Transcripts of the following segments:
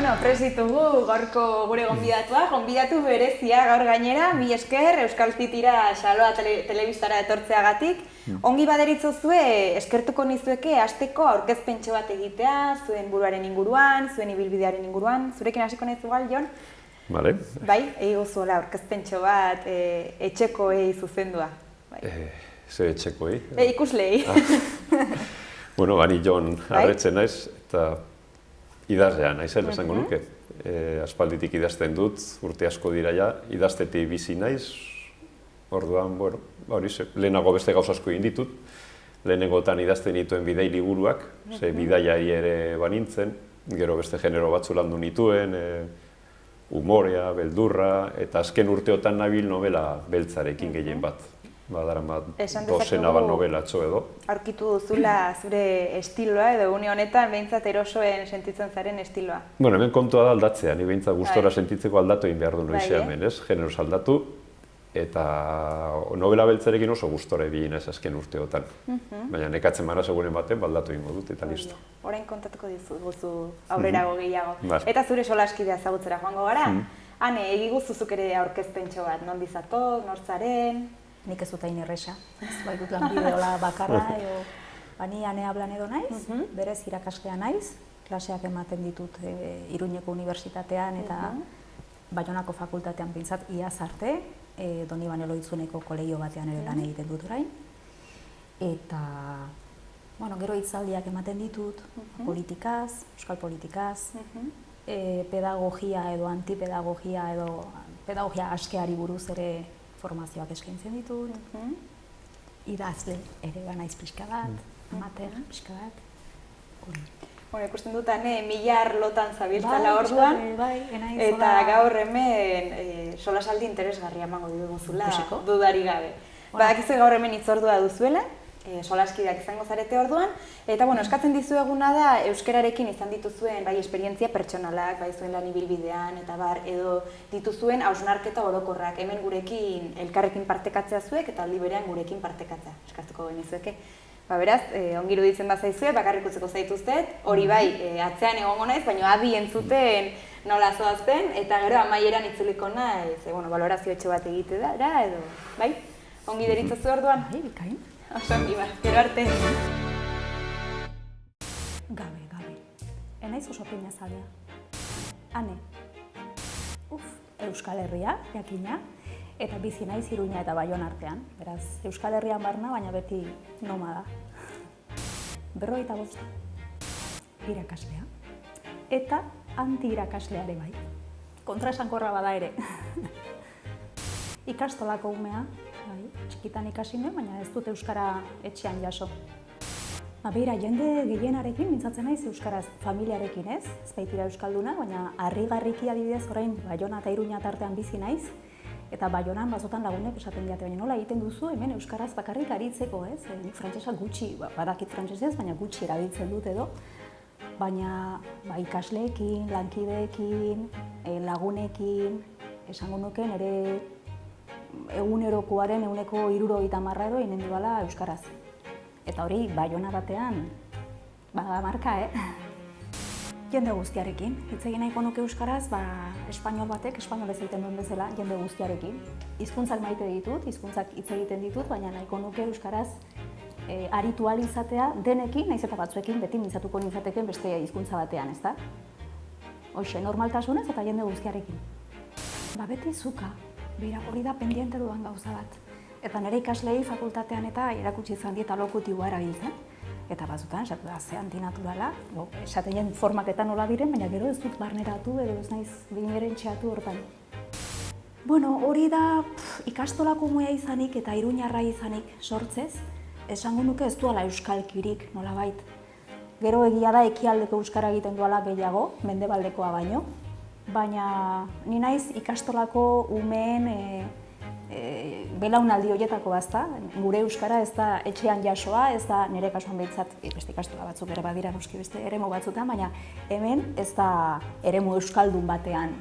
Bueno, presitugu gaurko gure gonbidatu berezia gaur gainera, mi esker Euskal Titira Xaloa telebistara etortzeagatik. Ongi baderitzozue, eskertuko nizueke hasteko aurkezpentxo bat egitea, zuen buruaren inguruan, zuen ibilbidearen inguruan. Zurekin hasiko naizu gal, Jon? Vale. Bai, eguzuela aurkezpentxo bat etxekoei zuzendua. Ze etxekoei? Ikuslei. Bueno, bani Jon Arretxe naiz, eta idazlea naizela esango nuke. Aspalditik idazten dut, urte asko dira ja, idaztetik bizi naiz. Orduan, bueno, lehenago beste gauza asko egin ditut. Lehenengotan idazten dituen bidai liburuak, ze bidaiari ere banintzen, gero beste genero batzu landu nituen, umorea, beldurra, eta azken urteotan nabil novela beltzarekin gehien bat. Badaran bat dozena bat novelatxo edo. Aurkitu duzula zure estiloa edo une honetan behintzat erosoen sentitzen zaren estiloa. Bueno, hemen kontua da aldatzea, ni behintzat gustora sentitzeko aldatu egin behar du noizean hemen, ez? Generoz aldatu, eta novela beltzarekin oso gustora ibili naiz azken urteotan. Baina nekatzen mara seguren baten aldatu egingo dut, eta listo. Orain kontatuko dizugu aurrerago gehiago. Eta zure solaskidea ezagutzera joango gara. Hane, egiguzu zuk ere aurkezpentxo bat, non dizatok, nortzaren? Nik ez dut hain erresa, ez bai dut lanbideola bakarra, ni Ane Ablan edo naiz, berez irakaslea naiz, klaseak ematen ditut Iruñeko Unibertsitatean eta Baionako fakultatean pintzat iaz arte, Donibane Lohitzuneko kolegio batean ere lan egiten dut orain. Eta, gero hitzaldiak ematen ditut, politikaz, euskal politikaz, pedagogia edo antipedagogia edo pedagogia askeari buruz ere formazioak eskaintzen ditut, idazle ere banaiz pixka bat, amater pixka bat. Bueno, ikusten dut, mila arlotan zabiltzala orduan, eta gaur hemen solasaldi interesgarria emango diguzula, dudari gabe. Badakizu gaur hemen hitzordua duzuela, solaskideak izango zarete orduan, eta eskatzen dizueguna da euskararekin izan dituzuen bai esperientzia pertsonalak, bai zuen lan ibilbidean, eta bar, edo dituzuen hausnarketa orokorrak, hemen gurekin elkarrekin partekatzea zuek, eta aldi berean gurekin partekatzea, eskatuko genizueke. Beraz, ongi iruditzen bazaizue, bakarrik utzeko zaituztet, hori bai, atzean egongo naiz, baina adi entzuten nola zoazten, eta gero amaieran itzuliko naiz, balorazio etxe bat egite da, edo, bai? Ongi deritzazu orduan? Bai, bikain. Osongi, gero arte. Gabe. Enaiz oso pinazalea. Ane. Euskal Herria, jakina, eta bizi naiz Iruña eta Baion artean. Beraz, Euskal Herrian barna, baina beti nomada. 55 irakaslea. Eta anti-irakaslea ere bai. Kontraesankorra bada ere. Ikastolako umea, txikitan ikasi nuen, baina ez dut euskara etxean jaso. Beira, jende gehienarekin mintzatzen naiz euskaraz, familiarekin ez baitira euskalduna, baina harrigarriki adibidez orain Baiona eta Iruña tartean bizi naiz, eta Baionan bazotan lagunek esaten diate, baina nola egiten duzu hemen euskaraz bakarrik aritzeko, ez? Frantsesa gutxi, badakit frantsesez, baina gutxi erabiltzen dut edo, baina ikasleekin, lankideekin, lagunekin, esango nuke nire egunerokoaren 70% edo egiten dudala euskaraz. Eta hori, Baiona batean, bada marka, Jende guztiarekin. Hitz egin nahiko nuke euskaraz, espainol batek, espainolez egiten duen bezala, jende guztiarekin. Hizkuntzak maite ditut, hizkuntzak hitz egiten ditut, baina nahiko nuke euskaraz aritu ahal izatea denekin, nahiz eta batzuekin beti mintzatuko nintzateken beste hizkuntza batean, ezta? Hoxe, normaltasunez eta jende guztiarekin. Beti zuka. Bira, hori da pendiente dudan gauza bat. Eta nire ikaslei fakultatean eta erakutsi izan dieta lokutiboa erabiltzen. Eta batzutan, esatu da, ze antinaturala, esaten formaketan nola diren, baina gero ez dut barneratu edo ez naiz binerentxeatu hortan. Hori da ikastolako muea izanik eta iruñarra izanik sortzez, esango nuke ez duala euskalkirik nolabait. Gero egia da ekialdeko euskara egiten duala gehiago, mendebaldekoa baino, baina ni naiz ikastolako umeen belaunaldi horietako bazta, gure euskara ez da etxean jasoa, ez da nire kasuan behintzat, beste ikastola batzuk ere badira noski beste eremu batzutan, baina hemen ez da eremu euskaldun batean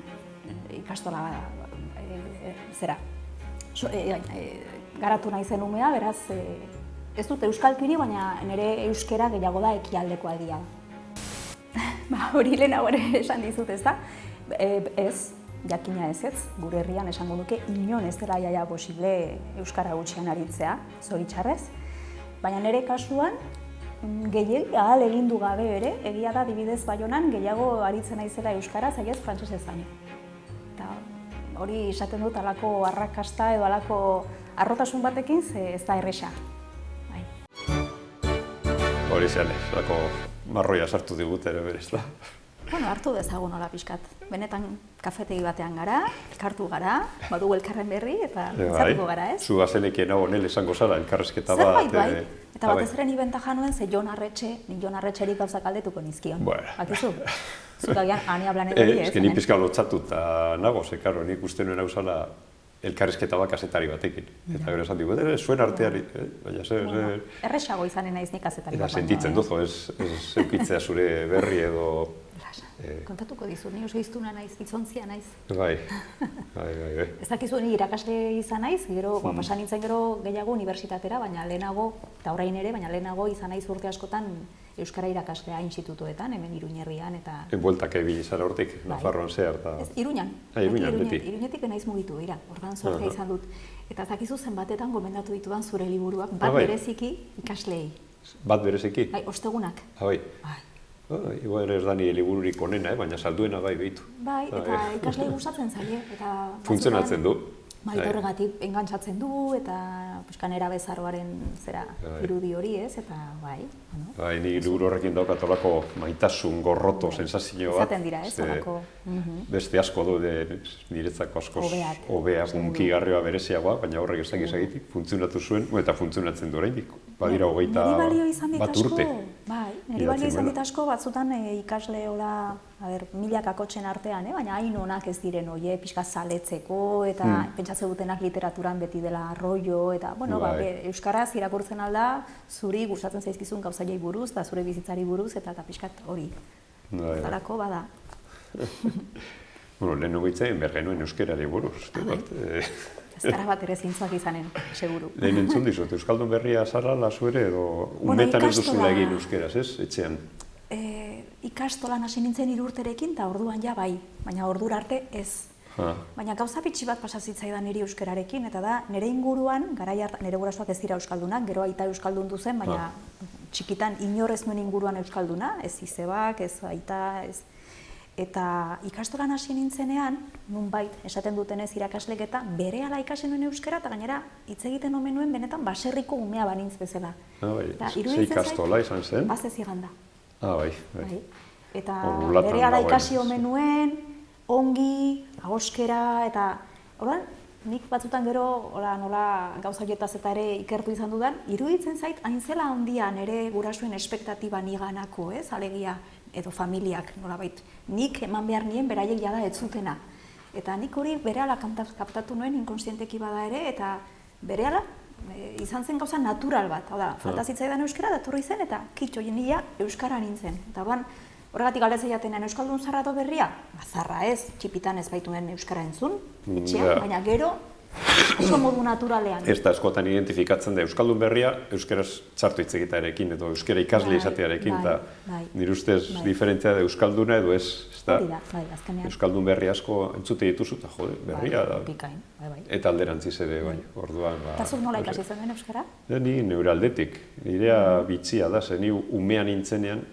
ikastola garatu naizen umea, beraz ez dut euskalkiri, baina nire euskera gehiago da ekialdeko aldia. Hori lehenago ere esan dizut, ez da? Ez, jakina ez, gure herrian esango nuke inon ez dela jaia posible euskara gutxian aritzea, zoritxarrez. Baina nire kasuan, gehiegi ahal egindu gabe ere, egia da adibidez Baionan gehiago aritzen naizela euskaraz, egiaz frantsesez baino. Eta hori esaten dut alako arrakasta edo alako arrotasun batekin, ze ez da erresa. Hori zean ez, alako marroia sartu digut ere berez da. Bueno, hartu dezagun hola pixkat. Benetan kafetegi batean gara, elkartu gara, badugu elkarren berri eta zatuko gara, ez? Zu azenekien hau nel esango zara, elkarrezketa bat. Zerbait bai, eta batez ere ni bentaja nuen, ze Jon Arretxerik gauzak aldetuko nizkion. Bakizu? Zuk agian, ania planet hori, ez? Ez que ni pizka lotzatu eta nago, ze, karo, nik uste nuen hau zala elkarrizketa bat kazetari batekin. Eta gero esan digu, zuen arteari, baina zer... Erresago izanen naiz nik kazetari bat. Eta sentitzen duzu, ez eukitzea zure berri edo... Kontatuko dizu, ni oso iztuna naiz, itzontzia naiz. Bai. Ez dakizu ni irakasle izan naiz, gero, pasan nintzen gero gehiago unibertsitatera, baina lehenago, eta orain ere, baina lehenago izan naiz urte askotan euskara irakaslea institutuetan, hemen Iruñerrian eta... Bueltak ebili zara hortik, Nafarroan zehar eta... Ez, Iruñan. Iruñan, beti. Iruñetik naiz mugitu, ira, ordan sortea izan dut. Eta ez dakizu zenbatetan gomendatu ditudan zure liburuak, bat bereziki ikasleei. Bat bereziki? Bai, ostegunak. Bai. Igual ez da ni libururik onena, baina salduena bai behitu. Bai, eta ikaslei gustatzen zaie. Funtzionatzen du. Bai, horregatik engantzatzen du, eta nera bezaroaren zera irudi hori ez, eta bai. Bai, ni liburu horrekin daukat olako maitasun, gorroto, sensazio bat. Izaten dira ez, olako. Beste asko du, niretzako askoz hobeak, hunkigarrioa bereziagoa, baina horrek ez dakiz egitik, funtzionatu zuen, eta funtzionatzen du oraindik. Badira 21 urte. Bai, niri balio izan dit asko, batzutan ikasle milaka kotxen artean, baina hain onak ez diren oie, pixka zaletzeko, eta pentsatzen dutenak literaturan beti dela arroio, eta, bueno, euskaraz irakurtzen alda, zuri gustatzen zaizkizun gauzaiei buruz, eta zure bizitzari buruz, eta pixkat hori. Zalako bada. Bueno, lehen nugitzen, bergenuen euskerari buruz. Ezkara bat ere zintzuak izanen, seguru. Lehen entzun dizut, Euskaldun berria zarra lazu ere, edo umetan ez duzula egin euskeraz, ez, etxean? Ikastolan hasi nintzen 3 urterekin, eta orduan ja bai, baina ordura arte ez. Baina gauza bitxi bat pasazitzaidan niri euskerarekin, eta da, nire inguruan, nire gurasoak ez dira euskaldunak, gero aita euskaldun duzen, baina txikitan inorrez nuen inguruan euskalduna, ez izebak, ez aita, ez... Eta ikastolan hasi nintzenean, nunbait, esaten dutenez irakaslek eta berehala ikasi nuen euskera, eta gainera hitz egiten omen nuen benetan baserriko umea banintz bezala. Ze ikastola izan zen? Bazez iganda. Bai. Eta berehala ikasi omen nuen, ongi, ahoskera, eta orduan, nik batzutan gero nola gauza horietaz eta ere ikertu izan dudan, iruditzen zait, hain zela handia nire gurasoen espektatiba niganako, ez, alegia, edo familiak, nolabait, nik eman behar nien beraiek jada ez zutena. Eta nik hori berehala kaptatu nuen inkonsienteki bada ere, eta berehala izan zen gauza natural bat. Hau da, falta zitzaidan euskara, datorri zen, eta kitxo jenia euskara nintzen. Eta horregatik galdetzen jatenean euskaldun zarra edo berria? Zarra ez, txipitan ez baituen euskara entzun, etxean, baina gero, oso modu naturalean. Ez da eskotan identifikatzen da euskaldun berria, euskaraz txartu hitz egitearekin, edo euskara ikasle izatearekin, eta nire ustez diferentzia da euskalduna edo ez, euskaldun berri asko entzute dituzu, eta jode, berria da. Eta alderantziz ere, bai, orduan. Eta zuk nola ikasi zen den euskara? Ni neure aldetik, nirea bitxia da, zen ni umean nintzenean,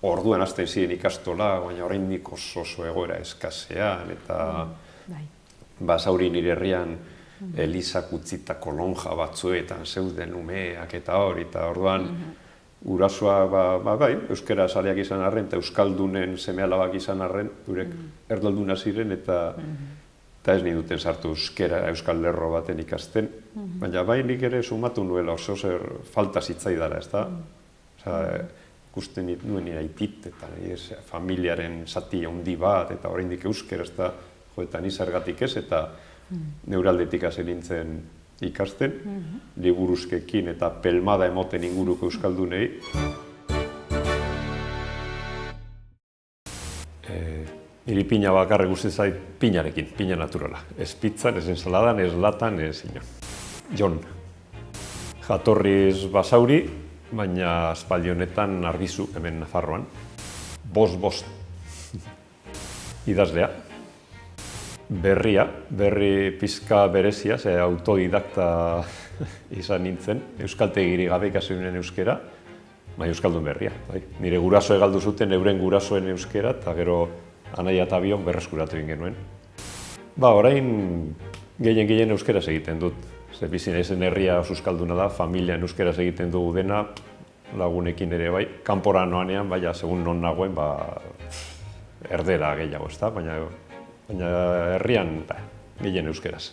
orduan hasten ziren ikastola, baina oraindik oso egoera eskasean, eta basauri nire herrian elizak utzita kolonja batzuetan zeuden umeak eta hori, eta orduan gurasoak, bai, euskara saleak izan arren, eta euskaldunen seme-alabak izan arren, durek erdalduna ziren, eta ez ni duten sartu euskal lerro baten ikasten, baina bai nik ere sumatu nuela oso zer falta zitzaidara, ez da? Ikusten nuen aitit, eta familiaren zati handi bat, eta oraindik euskara, ez da, eta ni zergatik ez, eta neuraldetik hasi nintzen ikasten, liburuzkekin eta pelmada emoten inguruko euskaldunei. Niri pina bakarrik guzti zait pinarekin, pina naturala. Ez pizzan, ez ensaladan, ez latan, ez inon. Jon. Jatorriz Basauri, baina aspaldi honetan Arbizu, hemen Nafarroan. bost. Idazlea. Berri pizka berezia, ze autodidakta izan nintzen. Euskaltegiri gabe ikasi nuen euskera, bai euskaldun berria. Bai. Nire gurasoek galdu zuten euren gurasoen euskera, eta gero anaia eta bion berreskuratu egin genuen. Orain gehien euskeraz egiten dut. Ze bizi naizen herria oso euskalduna da, familian euskeraz egiten dugu dena, lagunekin ere bai. Kanpora noanean, segun non nagoen, erdera gehiago, ezta? Baina herrian gehien euskeraz.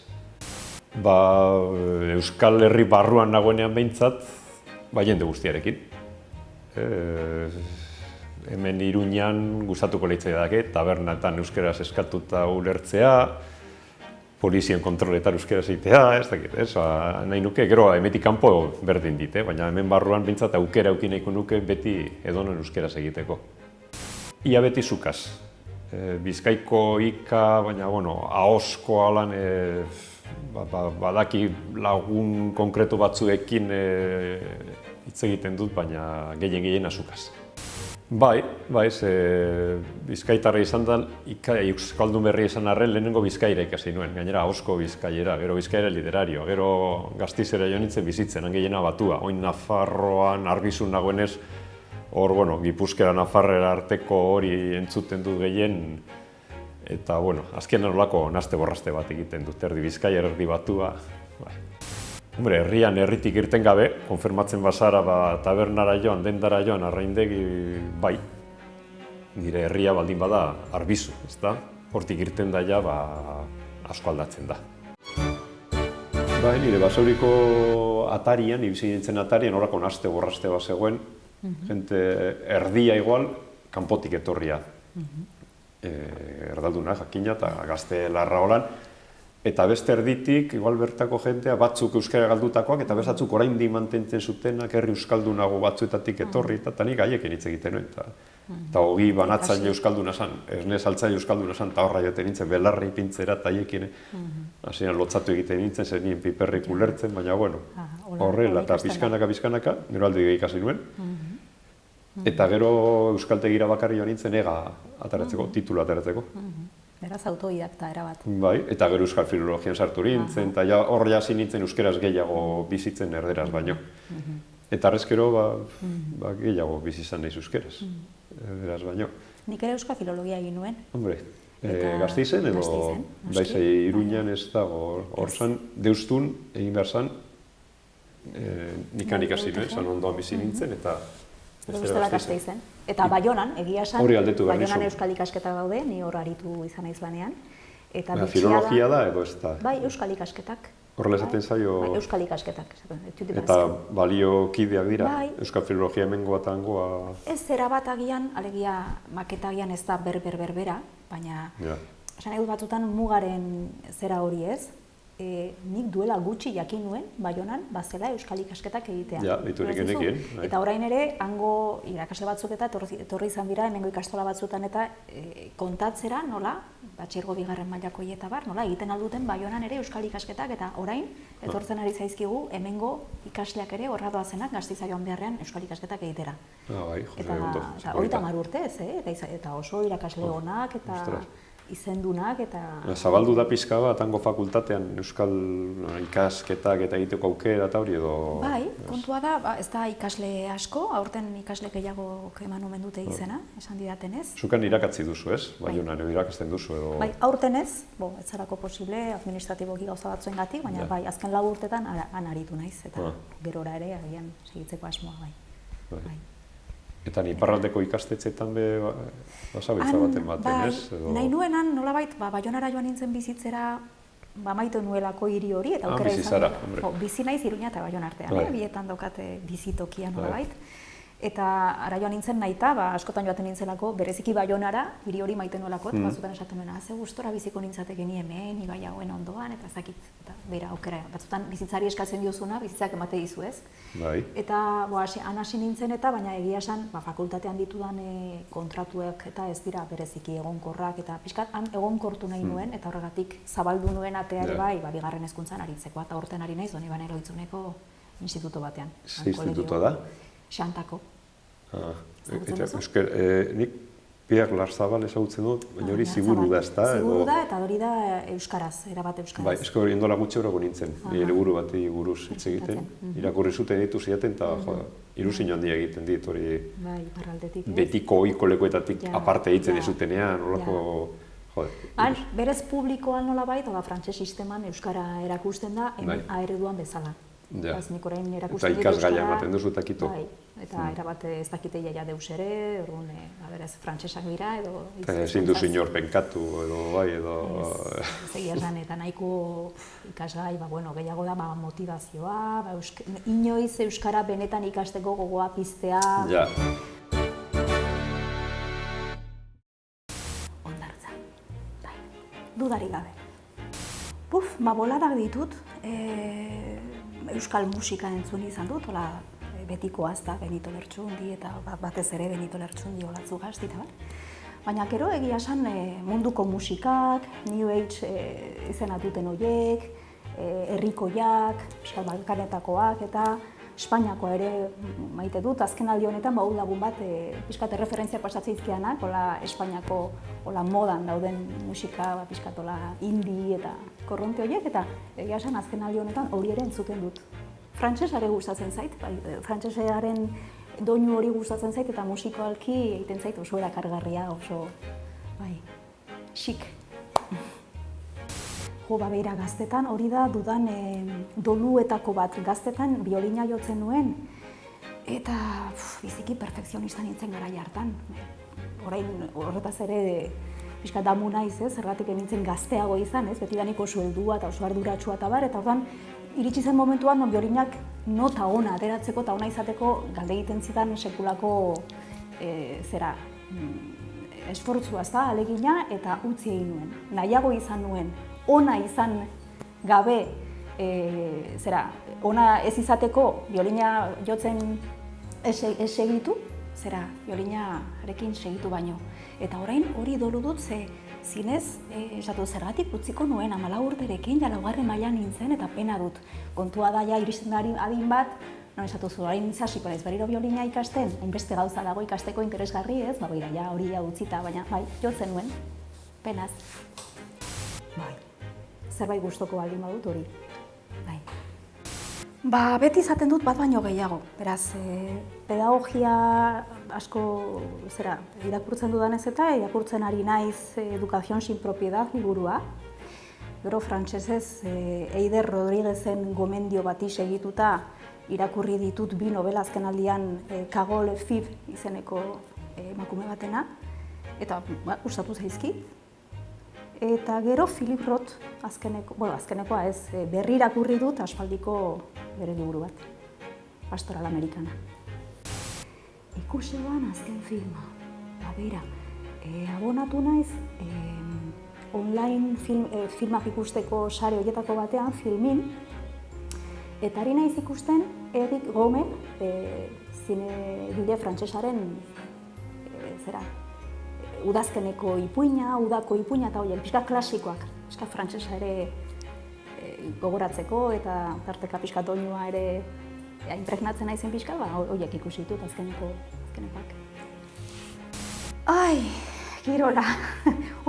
Euskal Herri barruan nagoenean behintzat, jende guztiarekin. Hemen Iruñan gustatuko leitzaiake, tabernetan euskeraz eskatuta ulertzea, polizien kontroletan euskeraz egitea, ez dakit, nahi nuke, gero hemetik kanpo berdin dit, baina hemen barruan behintzat aukera auki nahiko nuke beti edonon euskeraz egiteko. Ia beti zukaz. Bizkaiko ika, baina, ahozko alan, badaki lagun konkretu batzuekin hitz egiten dut, baina gehien azukaz. Bizkaitarra izan da, euskaldun berria izan arren lehenengo bizkaira ikasi nuen, gainera ahozko bizkaiera, gero bizkaira literario, gero Gastizera joan nintzen bizitzen, gehiena batua, oin Nafarroan argizun nagoenez, hor, Gipuzkera Nafarrera arteko hori entzuten dut gehien, eta, azkenean olako naste borraste bat egiten dut, erdi Bizkaia, erdi batua. Herritik irten gabe, konfirmatzen bazara tabernara joan, dendara joan, arraindegi, bai. Nire herria baldin bada Arbizu, ezta? Hortik irten da ja, asko aldatzen da. Nire basauriko atarian, ibizi nintzen atarian, horako naste borraste bat zegoen, jente erdia igual, kanpotik etorria. Erdalduna, jakina, eta gazte larra holan. Eta beste erditik, igual bertako jentea, batzuk euskara galdutakoak, eta bezatzuk oraindik mantentzen zutenak, herri euskaldunago batzuetatik etorri, eta nik haiekin hitz egiten nuen. Eta hogi banatzaile euskalduna zan, esne saltzaile euskalduna zan, eta horra joten nintzen, belarri pintzera, eta haiekin, hasieran lotzatu egiten nintzen, zer nien piperrik ulertzen, baina, horrela, eta pizkanaka, gero alde ikasi nuen. Eta gero euskaltegira bakarri joan nintzen, ega ateratzeko, titulu ateratzeko. Beraz, autodidakta erabat. Eta gero euskal filologian sartu nintzen, eta hor jasi nintzen euskeraz gehiago bizitzen erderaz baino. Eta arrezkero, gehiago bizi izan naiz euskeraz, erderaz baino. Nik ere euskal filologia egin nuen. Gasteizen edo Baizai Iruñan ez dago, hor zan, Deustun egin behar zan, nikan ikasi nuen, zan ondoan bizi nintzen, eta Gasteizen. Eta Baionan, egia esan, Baionan euskal ikasketak daude, ni hor aritu izan naiz lanean. Filologia da edo ez da? Bai, euskal ikasketak. Horrela esaten zaio... Euskal ikasketak. Eta baliokideak dira? Euskal filologia hemengoa eta hangoa... Ez zera bat agian, alegia maketa agian ez da berbera, baina esan egut batzutan mugaren zera hori ez, nik duela gutxi jakin nuen, Baionan, bazela euskal ikasketak egitea. Ja, diturik genekien. Eta orain ere, hango irakasle batzuk eta etorri izan dira, hemengo ikastola batzutan eta kontatzera, nola, batxergo bigarren mailako eta bar, nola, egiten alduten Baionan ere euskal ikasketak, eta orain, etortzen ari zaizkigu, hemengo ikasleak ere horra doazenak Gasteiza joan beharrean euskal ikasketak egitera. Eta hori 10 urtez, eta oso irakasle onak, eta izendunak eta... Zabaldu da pizka bat, hango fakultatean euskal ikasketak eta egiteko aukera eta hori edo... Bai, kontua da, ez da ikasle asko, aurten ikasle gehiago eman omen dute izena, esan didatenez. Zukan irakatzi duzu ez? Baionan edo irakasten duzu edo... Bai, aurten ez, ez zarako posible, administratiboki gauza batzuengatik, baina bai, azken 4 urtetan han aritu naiz, eta gerora ere agian segitzeko asmoa bai. Eta iparraldeko ikastetxeetan basabiltza baten baten, ez? Nahi nuenan, nolabait, Baionara joan nintzen bizitzera, maite nuelako hiri hori, eta aukera izan dut. Bizi naiz Iruña eta Baiona artean, bietan daukate bizitokia nolabait. Eta ara joan nintzen nahita, askotan joaten nintzelako, bereziki Baionara, hiri hori maite nuelako, eta batzutan esaten nuena, ze gustora biziko nintzateke ni hemen, ibai hauen ondoan, eta zakit, eta bera aukera. Batzutan bizitzari eskatzen diozuna, bizitzak emate dizu ez. Eta hasi nintzen eta, baina egia esan, fakultatean ditudan kontratuek eta ez dira bereziki egonkorrak, eta pixkat han egonkortu nahi nuen, eta horregatik zabaldu nuen atea ere bai, bigarren hezkuntzan aritzeko, eta horten ari naiz, Donibane Eloitzuneko instituto batean. Ze instituto da? Xantako. Nik Pierre Larzabal ezagutzen dut, baina hori ziburu da, ezta? Ziburu da, eta hori da euskaraz, erabat euskaraz. Bai, esko hori indola gutxe horako nintzen, liburu bati buruz hitz egiten. Irakurri zuten ditu ziaten, eta ilusio handia egiten dit, hori betiko ohiko lekuetatik aparte egiten dizutenean, horrelako... Berez publikoan nolabait, frantses sisteman euskara erakusten da, hemen A-ereduan bezala. Eta ikasgaia ematen duzu eta kito. Eta erabat ez dakite jaia deus ere, orduan, berez, frantsesak dira, edo... Ezin duzu inor penkatu, edo bai, edo... Egia esan, eta nahiko ikasgai, gehiago da motivazioa, inoiz euskara benetan ikasteko gogoa piztea... Ja. Hondartza, dudarik gabe. Boladak ditut, euskal musika entzun izan dut, betikoaz da Benito Lertxundi eta batez ere Benito Lertxundi olatzu gaztita bat. Baina gero egia esan munduko musikak, New Age izena duten horiek, herrikoiak, Euskal Balkanetakoak eta Espainiakoa ere maite dut. Azken aldi honetan lagun bat pixkat erreferentziak pasatzeizkianak, Espainiako modan dauden musika, pixkat indie eta korronte horiek, eta egia esan azken aldi honetan hori ere entzuten dut. Frantsesare gustatzen zait, frantsesaren doinu hori gustatzen zait, eta musikoalki egiten zait oso erakargarria, oso, xik. Beira, gaztetan hori da dudan doluetako bat. Gaztetan biolina jotzen nuen, eta biziki perfekzionista nintzen garai hartan. Orain horretaz ere pixka damu naiz, zergatik nintzen gazteago izan, beti da niko oso heldua eta oso arduratsua eta bar, eta orduan iritsi zen momentuan biolinak nota ona ateratzeko eta ona izateko galde egiten zidan sekulako esfortzua alegina eta utzi egin nuen. Nahiago izan nuen, ona izan gabe, ona ez izateko biolina jotzen ez segitu, biolinarekin segitu baino. Eta orain hori dolu dut, zinez, esatu zergatik utziko nuen 14 urterekin, laugarren mailan nintzen eta pena dut. Kontua da iristen da adin bat, esatu zu, orain zasiko naiz berriro biolina ikasten, hainbeste gauza dago ikasteko interesgarri ez, hori utzita, baina jotzen nuen, penaz. Zerbait gustoko baldin badut hori. Beti izaten dut bat baino gehiago. Beraz, pedagogia asko irakurtzen dudanez eta irakurtzen ari naiz Educación sin propiedad liburua. Gero frantsesez Eider Rodríguezen gomendio bati segituta irakurri ditut 2 novela azkenaldian Cagole Fib izeneko emakume batena, eta gustatu zaizkit. Eta gero Philip Roth azkenekoa ez, berri irakurri dut aspaldiko bere liburu bat, Pastoral Americana. Ikusi duan azken filma, beira, abonatu naiz online filmak ikusteko sare horietako batean, Filmin, eta ari naiz ikusten Eric Romer, zinegile frantsesaren udazkeneko ipuina, udako ipuina eta horiek, pixka klasikoak, pixka frantsesa ere gogoratzeko eta tarteka pixka doinua ere impregnatzen naizen pixka, horiek ikusi ditut azkenekoak. Kirola,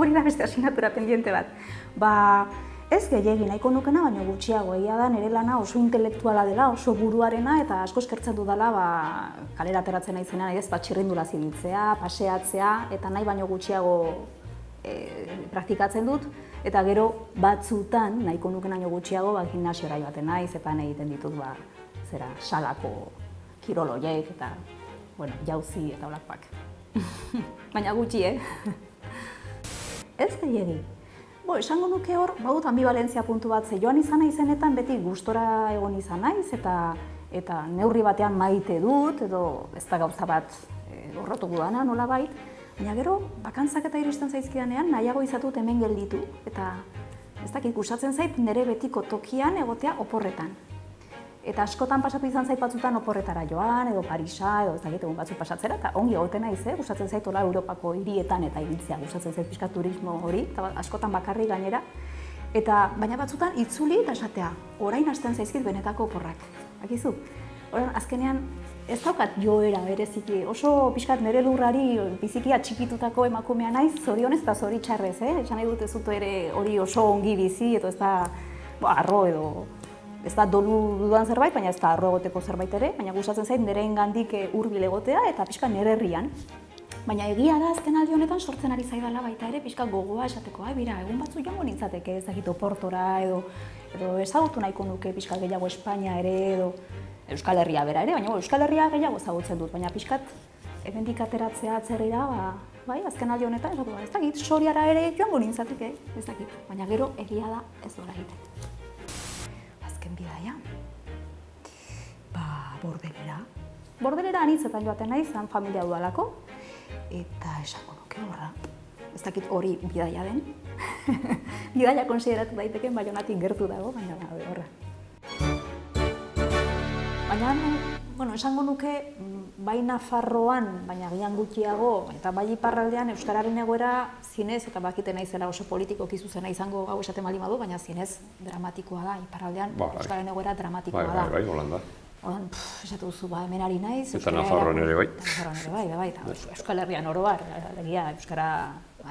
hori da beste asignatura pendiente bat. Ez gehiegi nahiko nukena, baina gutxiago egia da nire lana oso intelektuala dela, oso buruarena eta asko eskertzen dudala kalera ateratzen naizena, txirrindula zibiltzea, paseatzea eta nahi baino gutxiago praktikatzen dut, eta gero batzutan nahiko nuken baino gutxiago gimnasiora joaten naiz eta nahi egiten ditut salako kiroloiek eta jauzi eta olakoak. Baina gutxi, Ez gehiegi. Esango nuke hor, badut ambivalentzia puntu bat, joan izan naizenetan beti gustora egon izan naiz eta neurri batean maite dut, edo ez da gauza bat gorrotu dudana nolabait, baina gero, bakantzak eta iristen zaizkidanean nahiago izatut hemen gelditu, eta ez dakit gustatzen zait nire betiko tokian egotea oporretan. Eta askotan pasatu izan zait batzutan oporretara joan, edo Parisa, edo ez dakit egun batzuk pasatzera, eta ongi egoten naiz, gustatzen zait Europako hirietan eta ibiltzea, gustatzen zait pixka turismo hori, eta askotan bakarrik gainera. Baina batzutan itzuli eta esatea, orain hasten zaizkit benetako oporrak. Akizu, azkenean ez daukat joera bereziki, oso pixkat nire lurrari biziki atxikitutako emakumea naiz, zorionez eta zoritxarrez, esan nahi dut ez dut ere hori oso ongi bizi, edo ez da arro edo, ez da dolu dudan zerbait, baina ez da arro egoteko zerbait ere, baina gustatzen zait nireengandik hurbil egotea eta pixkat nire herrian. Baina egia da azken aldi honetan sortzen ari zaidala baita ere, pixkat gogoa esateko, bira, egun batzu joango nintzateke ezagit Oportora edo ezagutu nahiko nuke pixkat gehiago Espainia ere edo Euskal Herria bera ere, baina Euskal Herria gehiago ezagutzen dut, baina pixkat hemendik ateratzea atzerrira, bai, azken aldi honetan, ez dakit, Soriara ere joango nintzateke, ez dakit, baina gero egia da ez dola egiten. Azken bidaia, Bordelera anitzetan joaten naiz, han familia dudalako, eta esango nuke horra, ez dakit hori bidaia den, bidaia konsideratu daiteken Baionatik gertu dago, baina horra. Baina, esango nuke, bai Nafarroan, baina gian gutxiago, eta bai iparraldean Euskararen egoera zinez, eta bakiten naizela oso politikoki zuzena izango gau esaten baldin badu, baina zinez dramatikoa da, iparraldean Euskararen egoera dramatikoa da. Bai, Holanda. Odan, esatu duzu, hemen ari naiz. Eta Nafarroan ere bai. Nafarroan ere bai, eta Euskal Herrian oro bar, alegia, Euskara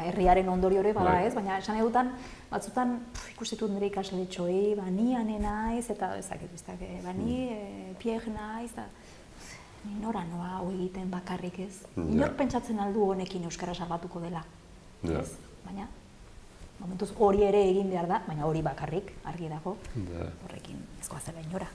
herriaren ondorio ere bada ez, baina esan egutan, batzutan ikustitut nire ikasle txoi, ni ane naiz, eta ezakit, ni pieg naiz, eta nora noa hau egiten bakarrik ez. Inork pentsatzen aldu honekin Euskara salbatuko dela. Baina, momentuz hori ere egin behar da, baina hori bakarrik, argi dago, horrekin ezkoa zela inora.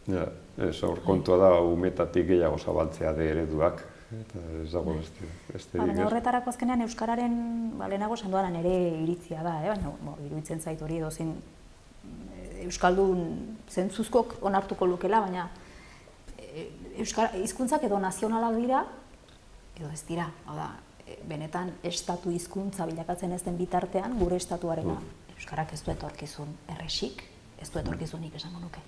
Hor kontua da, umetatik gehiago zabaltzea de ereduak, eta ez dago beste baina horretarako azkenean Euskararen lehenago sandoanan ere iritzia da, baina iruditzen zait hori dozin Euskaldun zentzuzkok onartuko lukela, baina hizkuntzak edo nazionalak dira, edo ez dira, benetan estatu hizkuntza bilakatzen ez den bitartean, gure estatuarena Euskarak ez du etorkizun erresik, ez du etorkizunik esango nuke.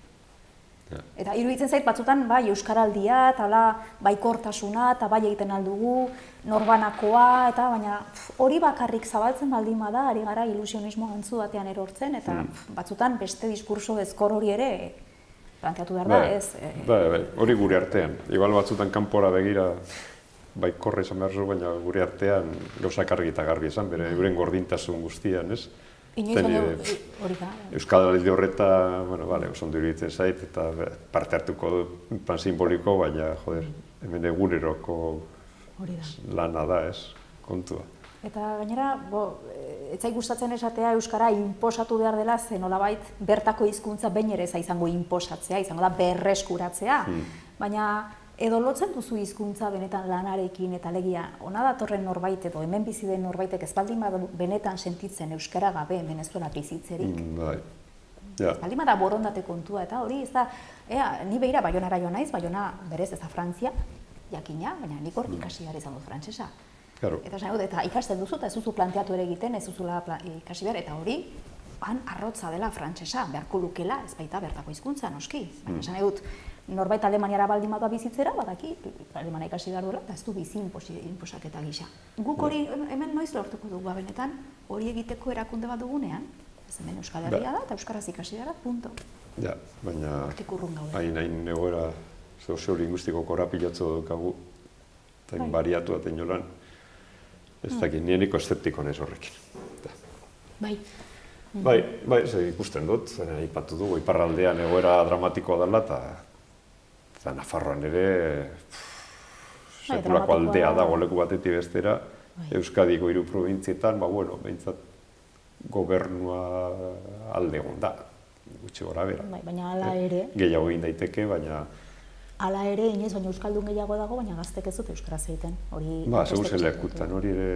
Eta iruditzen zait batzutan bai euskaraldia, eta baikortasuna, eta bai egiten aldugu, norbanakoa, eta baina hori bakarrik zabaltzen baldin bada, ari gara ilusionismo antzu batean erortzen, eta batzutan beste diskurso ezkor hori ere planteatu behar da, ez? Bai, hori gure artean. Igual batzutan kanpora begira baikorra izan behar zu, baina gure artean gauzak argi eta garbi esan, bere euren gordintasun guztian, ez? Hori da. Euskal alde horreta, oso ondo iruditzen zait, eta parte hartuko du pan simboliko, baina, hemen eguneroko lana da, ez, kontua. Eta gainera, ez zait gustatzen esatea Euskara inposatu behar dela, zen nolabait bertako hizkuntza behin ere izango inposatzea, izango da berreskuratzea, baina edo lotzen duzu hizkuntza benetan lanarekin eta alegia ona datorren norbait edo hemen bizi den norbaitek ez baldin badu benetan sentitzen euskara gabe hemen ez duela bizitzerik. Ez baldin bada borondate kontua eta hori ez da, ni begira Baionara joan naiz, Baiona berez ez da Frantzia, jakina, baina nik hor ikasi behar izan dut frantsesa. Eta ikasten duzu eta ez duzu planteatu ere egiten, ez duzula ikasi behar, eta hori han arrotza dela frantsesa, beharko lukela ez baita bertako hizkuntza noski. Baina esan dut, norbait Alemaniara baldin badua bizitzera, badaki Alemana ikasi behar duela, eta ez du bizi inposaketa gisa. Guk hori hemen noiz lortuko dugu benetan, hori egiteko erakunde bat dugunean, ez hemen Euskal Herria da, eta Euskaraz ikasi behar, punto. Ja, baina hain egoera soziolinguistiko korapilotzo dukagu, eta hain bariatu aten jolan, ez dakit, nieniko eszeptiko nez horrekin. Bai. Bai, ikusten dut, aipatu dugu, iparraldean egoera dramatikoa dela, eta Nafarroan ere sekulako aldea dago leku batetik bestera, Euskadiko 3 probintzietan, behintzat gobernua alde egon da, gutxi gora bera. Baina hala ere... Gehiago egin daiteke, baina... Hala ere, inoiz, baina Euskaldun gehiago dago, baina gaztek ez dut Euskaraz egiten. Segun zen lekutan, hori ere...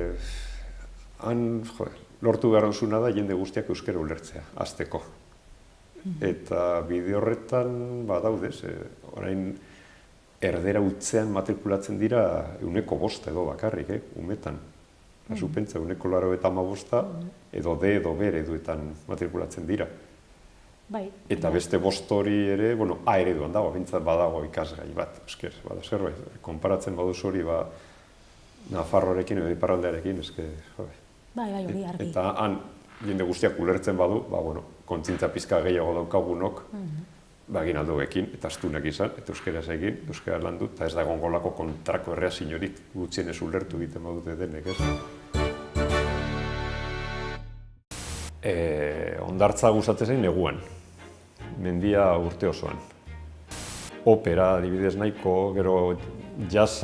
Lortu behar duzuna da jende guztiak euskara ulertzea, hasteko. Eta bide horretan badaude, orain erdera utzean matrikulatzen dira 105 edo bakarrik, umetan. Azupentza, 195 edo D edo B ereduetan matrikulatzen dira. Eta beste 5 hori ere, A ereduan dago, bintzat badago ikasgai bat, bada zerbait. Konparatzen baduz hori, Nafarroarekin edo iparraldearekin, Bai, hori argi. Eta han jende guztiak ulertzen badu, kontzintza pizka gehiago daukagunok, egin alduekin, eta astunak izan, eta euskeraz egin, euskara landu, eta ez da gongolako kontrako erreazin horik gutxienez ulertu egiten badute denek, ez? Hondartza gustatzen zain neguan, mendia urte osoan. Opera, adibidez nahiko, gero jazz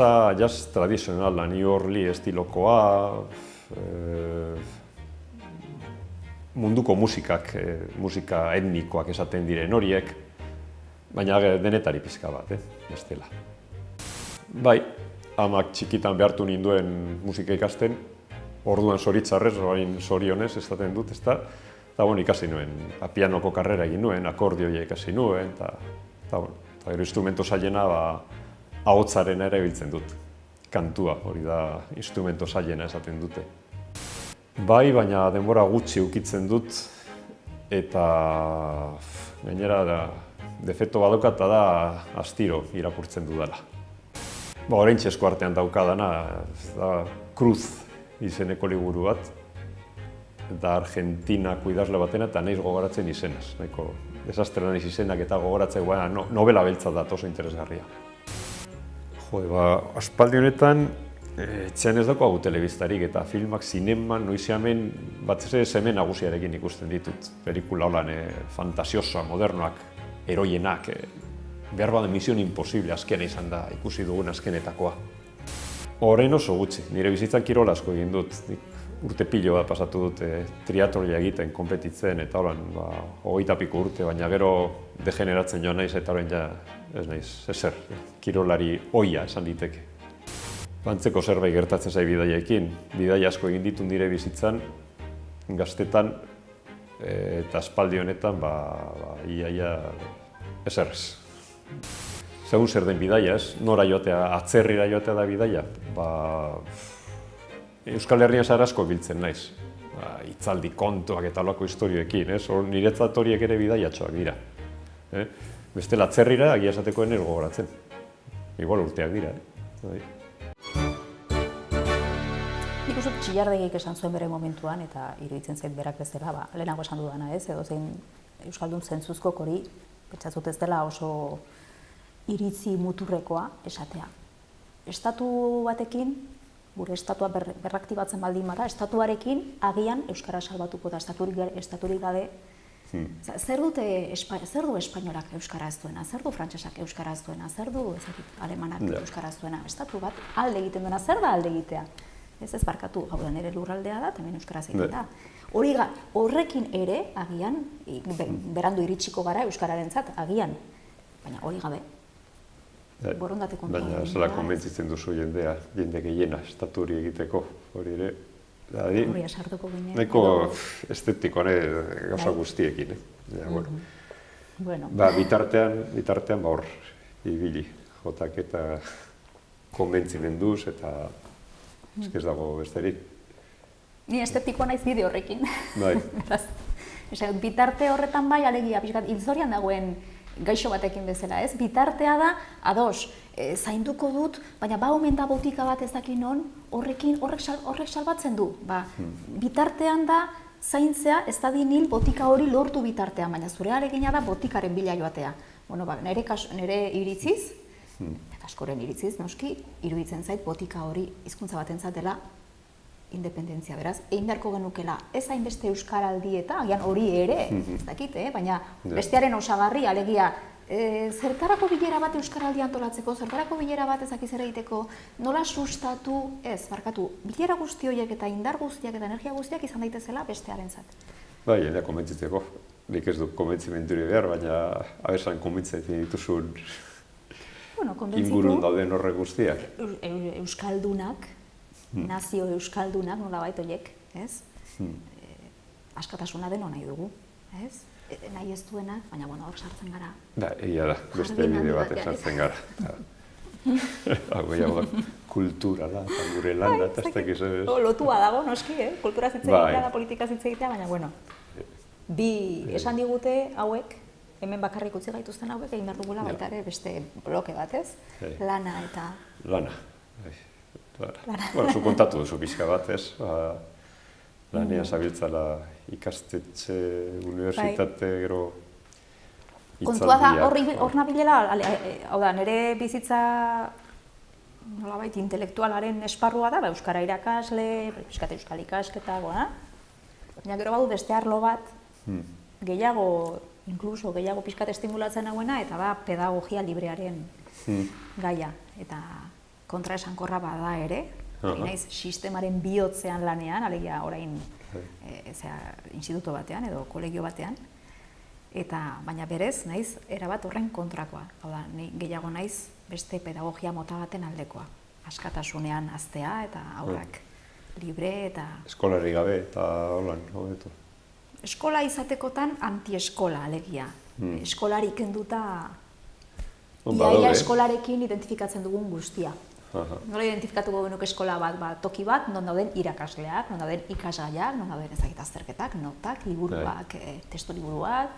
tradizionala, New Orleans estilokoa, munduko musikak, musika etnikoak esaten diren horiek, baina denetari pizka bat, bestela. Bai, amak txikitan behartu ninduen musika ikasten, orduan zoritzarrez, orain zorionez esaten dut, ezta, eta ikasi nuen, pianoko karrera egin nuen, akordioia ikasi nuen, eta gero instrumento zailena ahotsarena ere biltzen dut. Kantua, hori da instrumento zailena esaten dute. Bai, baina denbora gutxi ukitzen dut, eta gainera defekto badaukat da astiro irakurtzen dudala. Oraintxe esku artean daukadana, da Cruz izeneko liburu bat, eta Argentinako idazle batena eta naiz gogoratzen izenaz. Nahiko desastre naiz izenak eta gogoratzen, novela beltza da, oso interesgarria. Aspaldi honetan, etxean ez daukagu telebistarik eta filmak, zineman, noiziamen, batez ere seme nagusiarekin ikusten ditut. Pelikula holan fantasiosoa, modernoak, eroienak, behar bada Misión Imposible azkena izan da ikusi dugun azkenetakoa. Orain oso gutxi, nire bizitzan kirol asko egin dut. Urte pilo bat pasatu dut triatloia egiten, konpetitzen, eta holan, 20 piko urte, baina gero degeneratzen joan naiz eta orain ja ez naiz, ezer, kirolari ohia esan diteke. Antzeko zerbait gertatzen zai bidaiekin, bidaia asko egin ditu nire bizitzan, gaztetan, eta aspaldi honetan, iaia ezerrez. Segun zer den bidaia, ez? Nora joatea, atzerrira joatea da bidaia, Euskal Herrian zara asko biltzen naiz. Hitzaldi kontuak eta olako historioekin, ez? Niretzat horiek ere bidaiatxoak dira. Bestela atzerrira agia esateko enez gogoratzen. Igual urteak dira, Nik uste Txillardegik esan zuen bere momentuan, eta iruditzen zait berak bezala, lehenago esan dudana ez, edo zein Euskaldun zentzuzkok hori, pentsatzut ez dela oso iritzi muturrekoa esatea. Estatu batekin, gure estatua berraktibatzen baldin bada, estatuarekin agian Euskara salbatuko da, estaturik gabe. Zer du espainolak Euskara ez duena, zer du frantsesak Euskara ez duena, zer du alemanak Euskara ez duena, estatu bat alde egiten duena, zer da alde egitea? Ez barkatu, hau da nire lurraldea da, hemen Euskara egiten da. Horrekin ere, agian, berandu iritsiko gara Euskararentzat, agian, baina hori gabe. Borondate kontua. Baina zela konbentzitzen duzu jende gehiena, estatu hori egiteko, hori ere. Hori asartuko ginen. Nahiko estetiko, gauza guztiekin. Bitartean hor ibili, jotak eta konbentzimenduz eta ez dago besterik. Ni estetikoa naiz bide horrekin. Bai. Bitarte horretan bai, alegia, hilzorian dagoen gaixo batekin bezala, ez? Bitartea da, ados, zainduko dut, baina omen da botika bat ez dakin non, horrek salbatzen du. Bitartean da, zaintzea, ez da dinil botika hori lortu bitartean, baina zure alegina da botikaren bila joatea. Nire iritziz, eta askoren iritziz, noski, iruditzen zait botika hori hizkuntza batentzat dela independentzia, beraz, egin beharko genukela, ez hainbeste euskaraldi eta, agian hori ere, ez dakit, baina bestearen osagarri, alegia, zertarako bilera bat euskaraldi antolatzeko, zertarako bilera bat ezakiz ere egiteko, nola sustatu, barkatu, bilera guzti horiek eta indar guztiak eta energia guztiak izan daitezela bestearentzat. Bai, jendea konbentzitzeko, nik ez du konbentzimenduri behar, baina abesan konbentzitzen dituzun ingurun dauden horrek guztiak. Euskaldunak, nazio euskaldunak, nolabait horiek, ez? Askatasuna deno nahi dugu, ez? Nahi ez duenak, baina hor sartzen gara. Egia da, beste bide batek sartzen gara. Hau gehiago da, kulturala, gure landa, eta ez tekiz ez. Lotua dago, noski, kultura zitzegitea da, politika zitzegitea, baina, bi esan digute hauek, hemen bakarrik utzi gaituzten hauek, egin behar dugula baita ere beste bloke bat, ez? Lana eta... Lana. Zu kontatu duzu pixka bat, ez? Lania zabiltzala ikastetxe, unibertsitate, gero Kontua da, hor nabilela, hau da, nire bizitza nolabait intelektualaren esparrua da, euskara irakasle, euskal ikasketa, baina gero badu beste arlo bat, gehiago, inkluso gehiago pixkat estimulatzen hauena, eta da pedagogia librearen gaia, eta kontraesankorra bada ere, naiz sistemaren bihotzean lanean, alegia orain instituto batean edo kolegio batean, eta baina berez naiz erabat horren kontrakoa. Hau da, gehiago naiz beste pedagogia mota baten aldekoa. Askatasunean haztea eta aurrak libre eta... Eskolari gabe eta holan, hobeto. Eskola izatekotan antieskola alegia. Eskolari kenduta iaia eskolarekin identifikatzen dugun guztia. Nola identifikatuko genuke eskola bat, toki bat, non dauden irakasleak, non dauden ikasgaiak, non dauden ezagik azterketak, notak, liburuak, testu liburuak.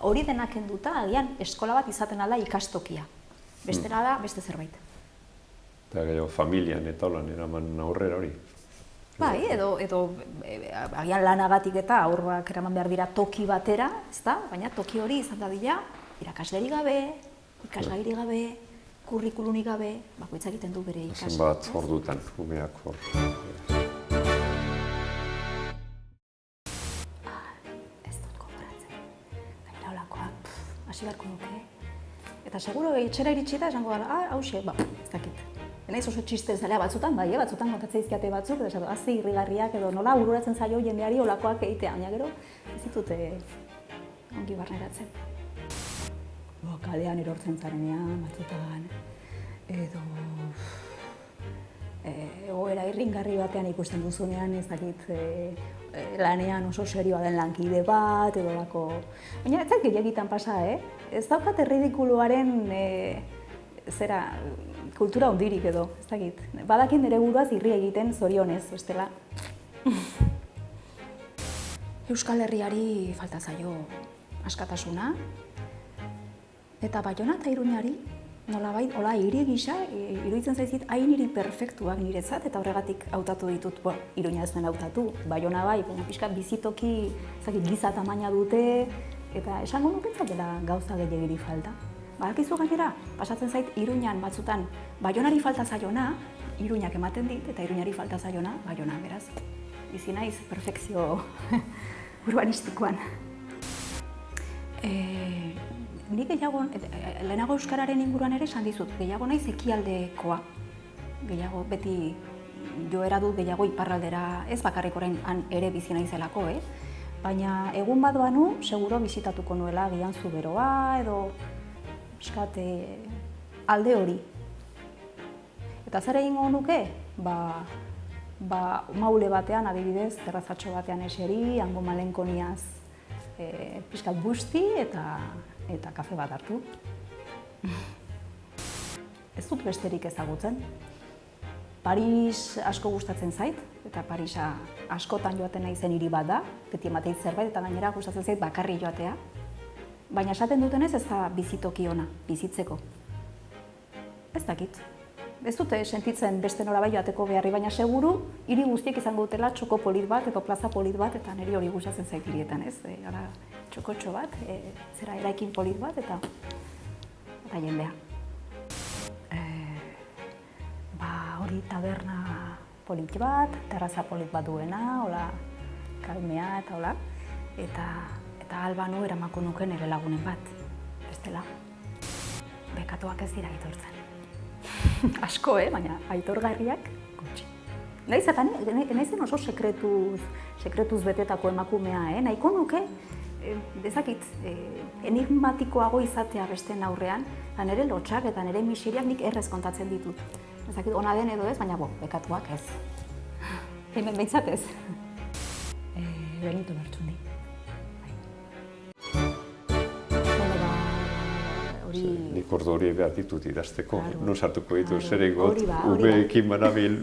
Hori denak kenduta, agian eskola bat izaten alda ikastokia. Bestela da, beste zerbait. Eta gehiago familian eta holan eraman aurrera hori. Bai, edo agian lanagatik eta aurrak eraman behar dira toki batera, ezta? Baina toki hori izan dadila irakasleri gabe, ikasgairi gabe, kurrikulunik gabe, bakoitzak egiten du bere ikasle. Zenbat ordutan, umeak hor. Ez dut gogoratzen. Gaira holakoak, hasi beharko nuke. Eta seguro etxera iritsi da, esango gara, hauxe, ez dakit. Naiz oso txiste zalea batzutan, bai, batzutan kontatzen izkiate batzuk, eta esatu, hazi irrigarriak edo nola bururatzen zaio jendeari holakoak egitea, baina gero, ez ditute ongi barneratzen. Kalean erortzen zarenean, batzutan, edo egoera irringarri batean ikusten duzunean, ez dakit lanean oso serioa den lankide bat, edo lako... Baina ez dakit gehiagitan pasa, Ez daukat erridikuluaren kultura hondirik edo, ez dakit. Badakin nire buruaz irri egiten zorionez, bestela. Euskal Herriari falta zaio askatasuna, eta Baiona eta Iruñari, nolabait, hola, hiri gisa, iruditzen zaizit, hain hiri perfektuak niretzat, eta horregatik hautatu ditut, Iruña ez duen hautatu, Baiona bai, baina pixkat bizitoki, giza tamaina dute, eta esango nuketzat dela gauza gehiagiri falta. Badakizu gainera, pasatzen zait Iruñan batzutan, Baionari falta zaiona, Iruñak ematen dit, eta Iruñari falta zaiona, Baiona, beraz. Bizi naiz, perfekzio urbanistikoan. Ni gehiago, lehenago euskararen inguruan ere esan dizut, gehiago naiz ekialdekoa. Gehiago beti joera dut gehiago iparraldera, ez bakarrik orain han ere bizi naizelako, baina egun bat banu, seguro bizitatuko nuela gian Zuberoa edo piskat alde hori. Eta zer egingo nuke? Maule batean adibidez, terrazatxo batean eseri, hango malenkoniaz piskat busti eta kafe bat hartu. Ez dut besterik ezagutzen. Paris asko gustatzen zait, eta Parisa askotan joaten naizen hiri bat da, beti emateit zerbait, eta gainera gustatzen zait bakarri joatea. Baina esaten dutenez ez da bizitoki ona, bizitzeko. Ez dakit. Ez dute sentitzen beste norabai joateko beharri, baina seguru hiri guztiek izango dutela txoko polit bat edo plaza polit bat, eta niri hori gustatzen zait hirietan, ez? Txokotxo bat, eraikin polit bat eta jendea. Hori taberna polit bat, terraza polit bat duena, hola, kalmea eta hola, eta albanu eramako nuke nire lagunen bat, bestela. Bekatuak ez dira aitortzen. Asko, baina aitorgarriak gutxi. Naizen oso sekretuz betetako emakumea, nahiko nuke, ezakit, enigmatikoago izatea besteen aurrean, eta nire lotxak eta nire miseriak nik errez kontatzen ditut. Ezakit, ona den edo ez, baina bekatuak ez. Hemen behintzat ez. Benito Lertxundi. Nik ordu hori behar ditut idazteko, non sartuko ditu zer egot, umeekin banabil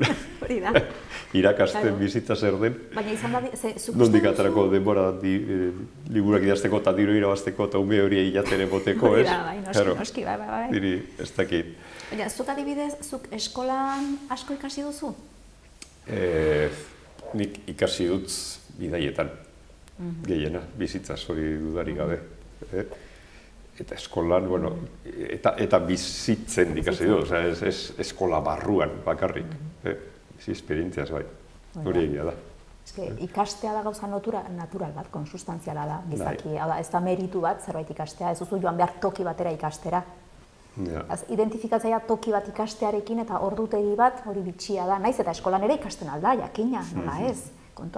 irakasten bizitza zer den. Nondik atarako denbora liburak idazteko eta diru irabazteko eta ume hori hilatzen emoteko, ez? Noski, bai. Diri, ez dakit. Baina, zuk adibidez, zuk eskolan asko ikasi duzu? Nik ikasi dut bidaietan, gehiena, bizitzaz hori dudarik gabe. Eta eskolan, bueno, eta bizitzen ikasi du, ez eskola barruan bakarrik. Bizi esperientziaz bai, hori egia da. Ikastea da gauza natural bat, konsustantziala da, gizaki. Hau da, ez da meritu bat, zerbait ikastea, ez duzu joan behar toki batera ikastera. Identifikatzaia toki bat ikastearekin eta ordutegi bat hori bitxia da, naiz eta eskolan ere ikasten alda, jakina, nola ez.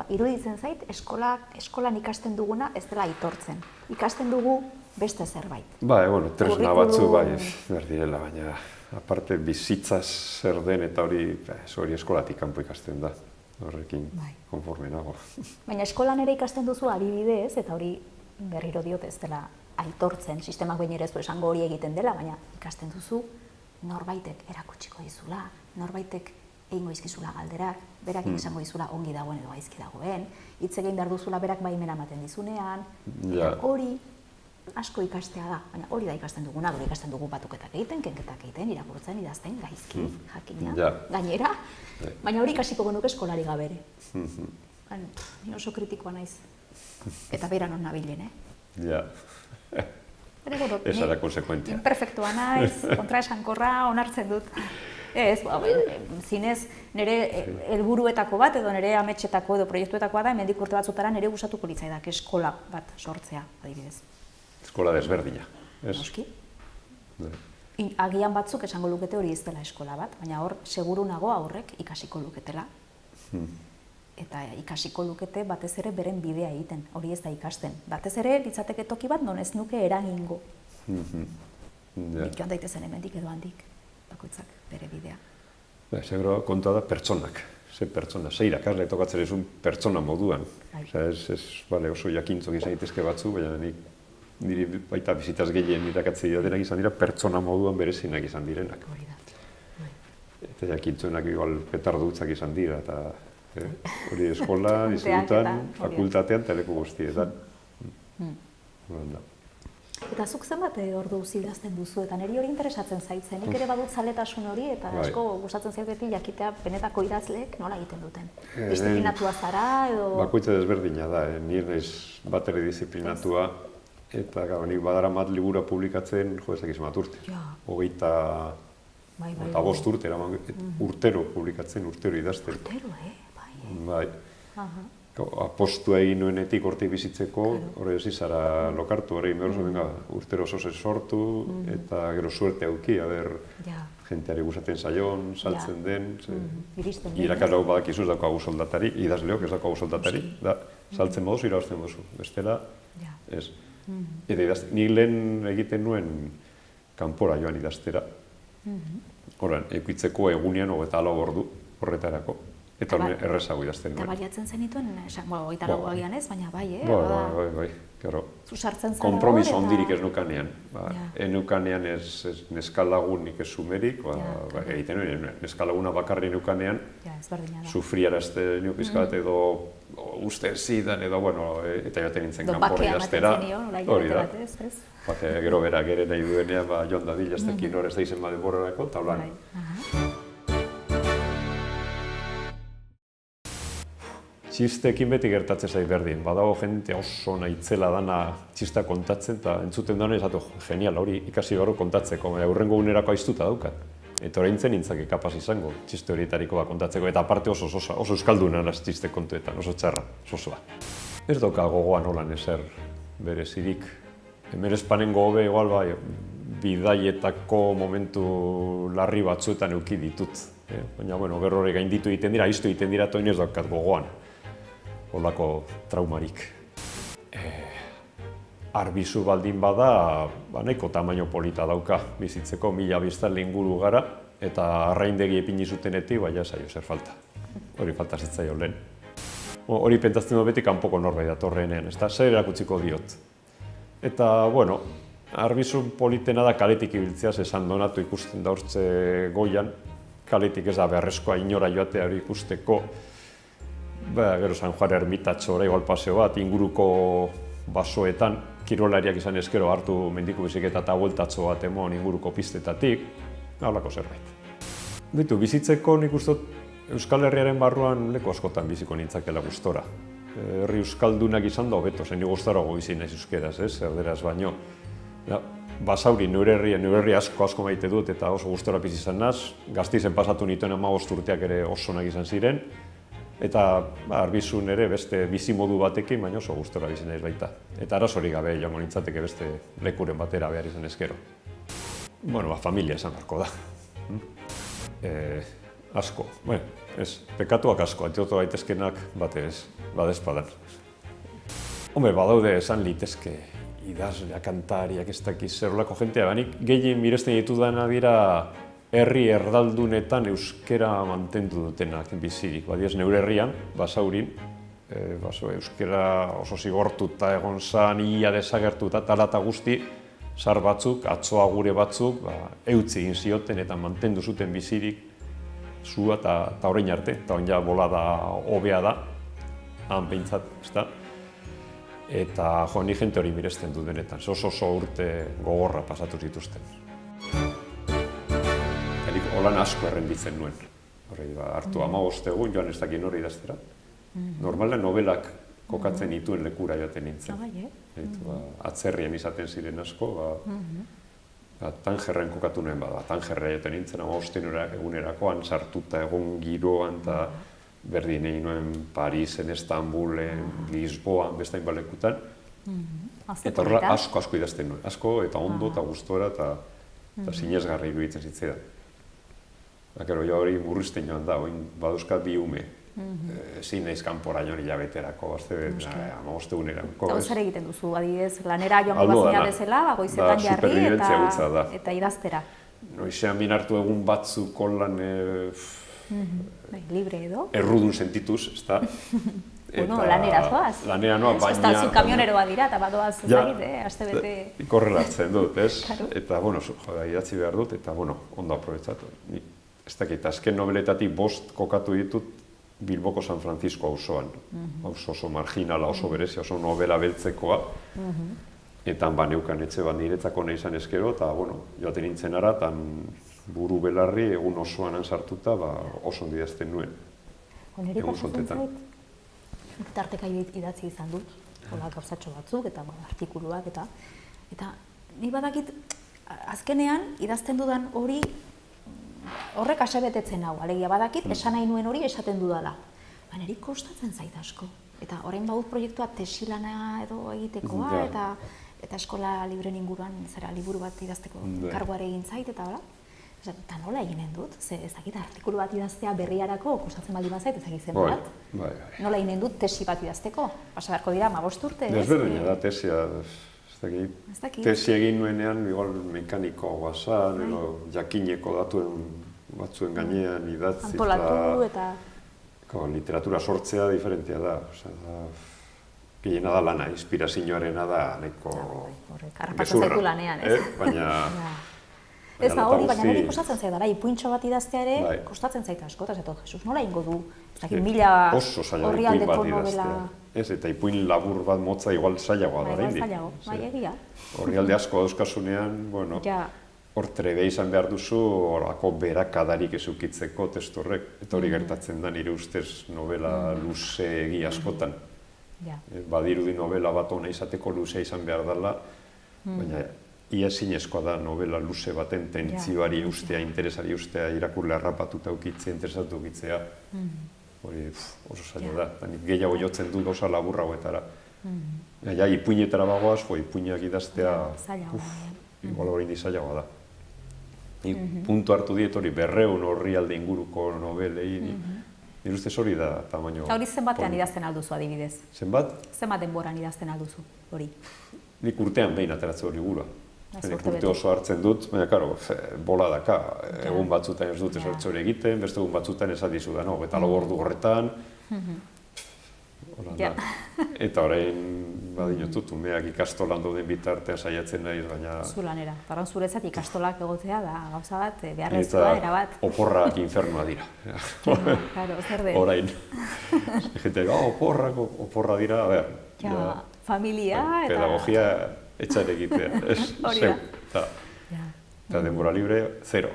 Iruditzen zait, eskolan ikasten duguna ez dela aitortzen. Ikasten dugu beste zerbait. Bai, bueno, tresna batzu bai, behar direla, baina aparte bizitzaz zer den eta hori eskolatik kanpo ikasten da. Horrekin konforme nago. Baina eskolan ere ikasten duzu adibidez, eta hori berriro diot ez dela aitortzen, sistemak behin ere ez du esango hori egiten dela, baina ikasten duzu norbaitek erakutsiko dizula, norbaitek egingo izkizula galderak, berak izango dizula ongi dagoen edo gaizki dagoen, hitz egin behar duzula berak baimena ematen dizunean, hori asko ikastea da, baina hori da ikasten duguna, gure ikasten dugu batuketak egiten, kenketak egiten, irakurtzen, idazten, gaizki, jakina, gainera, baina hori ikasiko genuke eskolari gabe ere. Ni oso kritikoa naiz, eta bera non nabilen, Ja, esa da konsekuentzia. Imperfektua naiz, kontraesankorra onartzen dut. Ez, zinez, nire helburuetako bat edo nire ametxetako edo proiektuetakoa da, hemendik urte batzutara nire gustatuko litzaidak eskola bat sortzea, adibidez. Eskola desberdina, ez? Noski. Agian batzuk esango lukete hori ez dela eskola bat, baina hor, seguru nago aurrek ikasiko luketela. Eta ikasiko lukete batez ere beren bidea egiten, hori ez da ikasten. Batez ere, litzateke toki bat non ez nuke eragingo. Joan daitezen hemendik edo handik, bakoitzak bere bidea. Seguro kontua da pertsonak. Ze pertsona, ze irakasle tokatzen ezun pertsona moduan. Oso jakintzok izan daitezke batzu, baina niri baita bizitaz gehien irakatzei dadenak izan dira, pertsona moduan berezinak izan direnak. Hori da. Eta jakintzuenak igual petardutzak izan dira, eta hori eskola, institutan, fakultatean, eta leku guztietan. Eta zuk zenbat ordu idazten duzu, eta niri hori interesatzen zaitzen. Nik ere badut zaletasun hori, eta asko gustatzen zait beti jakitea benetako idazleek nola egiten duten. Diziplinatua zara, edo... Bakoitza desberdina da, nire naiz batere diziplinatua, eta nik badaramat libura publikatzen, ezak izan urte. 25 urte, urtero publikatzen, urtero idazten. Urtero, Bai. Apostua egin nuenetik hortik bizitzeko, hori ez izara lokartu, hori urtero zoze sortu, eta gero suerte auki, jenteari gustatzen zaion, saltzen den, irakasleok badakizu ez daukagu soldatari, idazleok ez daukagu soldatari, saltzen moduzu, irabazten moduzu, bestela, ez. Eta nik lehen egiten nuen kanpora joan idaztera, horren, eukitzeko egunean 24 ordu horretarako. Eta errezago idazten nuen. Eta baliatzen zenituen, 24 agian ez, baina bai, Bai, gero. Zu sartzen zara hor, Kompromiso handirik ez nukanean. Nukanean ez neskalagunik ez sumerik, egiten nuen, neskalaguna bakarri nukanean, sufriarazte nio pizkat edo uste zidan edo, eta joaten nintzen kanpora idaztera. Hori da. Gero berak ere nahi duenean, joan da bil, aztekin hor ez da izen bade borrarako, eta holan. Txistekin beti gertatzen zait berdin. Badago jente oso nahitzela dana txista kontatzen, eta entzuten dana esatu, genial, hori ikasi gaur kontatzeko, aurrengo unerako aiztuta daukat. Eta oraintzen nintzake kapaz izango, txiste horietariko kontatzeko, eta aparte oso euskalduna naz txiste kontuetan, oso txarra, osoa. Ez doka gogoan holan ezer berezirik. Hemen espanengo hobe, igual bidaietako momentu larri batzuetan euki ditut. Baina, gero hori gainditu egiten dira, aiztu egiten dira, toin ez dokat gogoan. Olako traumarik. Arbizu baldin bada, nahiko tamaino polita dauka bizitzeko, 1000 biztanle inguru gara, eta arraindegi epini zutenetik, baina zaio zer falta. Hori falta zitzaio lehen. Hori pentsatzen dut beti kanpoko norbait datorrenean, ez da, zer erakutsiko diot. Eta, arbizu politena da kaletik ibiltzeaz esan donatu ikusten da hortze goian, kaletik ez da beharrezkoa inora joatea hori ikusteko, gero San Juan ermitatxo igual paseo bat, inguruko basoetan, kirolariak izan ezkero hartu mendiko biziketa eta bueltatxo bat emon inguruko pistetatik, halako zerbait. Bizitzeko nik uste Euskal Herriaren barruan leku askotan biziko nintzakela gustora. Herri euskaldunak izan da hobeto, zen gustarago bizi naiz euskeraz, erderaz baino. Basauri, neure herria asko maite dut eta oso gustora bizi izan naz. Gasteizen pasatu nituen 15 urteak ere oso onak izan ziren. Eta Arbizun ere beste bizimodu batekin, baina oso gustora bizi naiz baita. Eta arazorik gabe joango nintzateke beste lekuren batera behar izan ezkero. Bueno, familia esan beharko da. Asko, pekatuak asko, atiotu daitezkenak batez, badezpadan. Hombre, badaude esan litezke idazleak, kantariak, ez dakiz zerolako jentea, banik gehien miresten ditudana dira herri erdaldunetan euskera mantendu dutenak bizirik. Badiaz, neure herrian, Basaurin, euskera oso zigortuta egon zan, ia desagertuta, talata guzti, zar batzuk, atzoa gure batzuk, eutzi egin zioten eta mantendu zuten bizirik zua eta orain arte, eta orain ja bolada hobea da, han behintzat, ezta? Eta ni jente hori miresten du denetan, oso urte gogorra pasatu zituzten. Nik holan asko errenditzen nuen. Hartu 15 egun, joan ez dakin hori idaztera. Normalen nobelak kokatzen dituen lekura joaten nintzen. Atzerrian izaten ziren asko, Tangerren kokatu nuen bada. Tangerra joaten nintzen, 15 egunerakoan, sartuta egon giroan, eta berdin egin nuen Parisen, Istanbulen, Lisboan, bestain balekutan. Eta horrela asko idazten nuen. Asko eta ondo eta gustora eta sinesgarri iruditzen zitzaidan. Gero, hori murrizten joan da, badauzkat bi ume. Ezin naiz kanpora joan hilabeterako, 15 egunerako. Eta zer egiten duzu, adibidez, lanera joango bazina bezala, goizetan jarri eta idaztera. Noizean binartu egun batzuk holan libre edo? Errudun sentituz, ez da? Lanera zoaz. Lanera noa, baina... Ez da zu kamioneroa dira, eta badoaz ezagite, aste bete... Ikorrela hartzen dut, ez? Eta, idatzi behar dut, eta, ondo aprobetsatu. Ez dakit, azken nobeletatik 5 kokatu ditut Bilboko San Francisco auzoan. Oso marginala, oso berezia, oso novela beltzekoa. Eta neukan etxe bat niretzako nahi izan ezkero, eta, joaten nintzen ara, eta buru belarri egun osoan sartuta oso ondo idazten nuen. Niri pasatzen zait, tarteka idatzi izan dut, gauzatxo batzuk eta artikuluak eta ni badakit azkenean idazten dudan hori horrek asebetetzen hau, alegia badakit esan nahi nuen hori esaten dudala. Niri kostatzen zait asko. Eta orain badut proiektua tesilana edo egitekoa eta eskola libren inguruan liburu bat idazteko karguare egin zait eta hola. Eta nola eginen dut? Ezakit artikulu bat idaztea berriarako kostatzen baldin bazait, ezakit zenbat. Nola eginen dut tesi bat idazteko? Pasa beharko dira 15 urte, ez? Desberdina da tesia, ez dakit. Tesi egin nuenean, igual mekanikoa guazan, jakineko datuen batzuen gainean idatzi. Antolatu eta... Literatura sortzea diferentea da. Gehiena da lana, inspirazioarena da, nahiko... Harrapatzen zaitu lanean, ez? Baina... Ez da hori, baina niri kostatzen zait dara, ipuintxo bat idaztea ere, kostatzen zait asko, eta zato, Jesus, nola ingo du? Ez dakit, 1000 orrialdeko novela... Ez, eta ipuin labur bat motza igual zailagoa da, bai, zailago, bai, egia. Orrialde asko dauzkasunean, hor trebe izan behar duzu, horako berakadarik ez ukitzeko testu horrek, eta hori gertatzen da nire ustez novela luze egi askotan. Badirudi novela bat ona izateko luzea izan behar dela, baina ia zinezkoa da novela luze baten tentzioari ustea, interesari ustea, irakurle harrapatuta ukitzea, interesatu ukitzea. Hori oso zaila da, eta nik gehiago jotzen du gauza laburra hauetara. Ipuinetara bagoaz, ipuinak idaztea, igual hori indi zailagoa da. Puntu hartu diet hori 200 orrialde inguruko novelei, nire ustez hori da tamaino... Hori zenbatean idazten alduzu adibidez? Zenbat? Zenbat denboran idazten alduzu hori? Nik urtean behin ateratzen hori liburua. Urte oso hartzen dut, baina, bola daka, egun batzutan ez dut esortze hori egiten, beste egun batzutan ez adizu da, eta lau ordu horretan, eta orain badinotut, umeak ikastolan doden bitartean saiatzen nahi, baina... Zulanera, paran zuretzat ikastolak egotea da, gauza bat, beharrezkoa, erabat. Oporrak infernua dira. Orain. Gente, oporra dira, a ber... Familia eta... Pedagogia... etxan egitea, ez, zeu, eta denbora libre, 0.